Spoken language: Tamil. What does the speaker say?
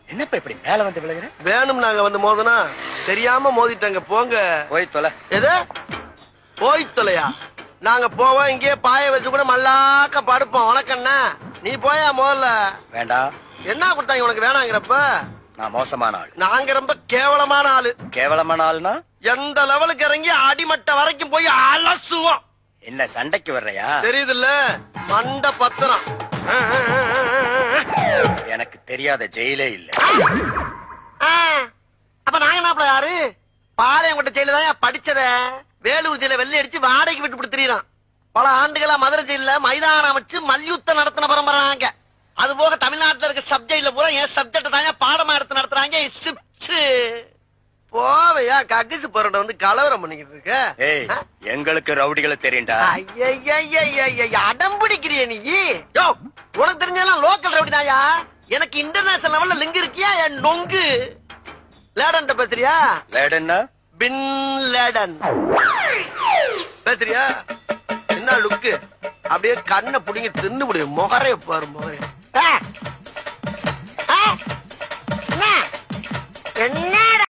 என்னப்பா இப்படி மேல வந்து விழுகிற? வேணும் நாங்க வந்து மோதனா தெரியாம மோதிட்டாங்க. போங்க போய் தொலை. எது போய் தொலையா? நாங்க போவோம், இங்கே பாய வச்சு கூட மல்லாக்க படுப்போம். உனக்கண்ணா நீ போயா முதல்ல. வேண்டாம். என்ன கொடுத்தாங்க உனக்கு வேணாங்கிறப்ப? நான் மோசமான ஆள். நாங்க ரொம்ப கேவலமான ஆளு. கேவலமான ஆளுனா எந்த லெவலுக்கு இறங்கி அடிமட்ட வரைக்கும் போய் அலசுவோம். என்ன சண்டைக்கு வர்றையா? தெரியுதுல்ல, மண்ட பத்திரம். எனக்கு தெரியாத ஜெயிலே இல்ல. அப்ப நாங்க என்ன யாரு? பாளையங்கோட்டை ஜெயில தான் படிச்சத. வேலூர் ஜெயில வெள்ளை அடிச்சு வாடகைக்கு விட்டு தெரியுறான். பல ஆண்டுகளா மதுரை ஜெயில மைதானம் அமைச்சு மல்யுத்தம் நடத்தின பரம்பரை நாங்க. அது போக தமிழ்நாட்டுல இருக்க சப்ஜெக்ட்ல பூரா என் சப்ஜெக்ட் தாங்க பாடமா எடுத்து நடத்துறாங்க. போவையா கக்கிச்சு போறட வந்து கலவரம் பண்ணிக்கிட்டு இருக்க. ஏய், எங்களுக்கு ரவுடிகளை தெரியும்டா. அடம் பிடிக்கிறிய நீ? யோ, உனக்கு தெரிஞ்செல்லாம் லோக்கல் ரவுடி தாயா. எனக்கு இன்டர்நேஷனல் லெவல்ல லிங்க் இருக்கியா? என் நொங்கு லேடன் பேசுறியா? லேடன்னா பின் லேடன் பேசுறியா? என்ன லுக்கு? அப்படியே கண்ணை புடிங்க தின்னு முடியும். முகரைய பாரு முகரைய.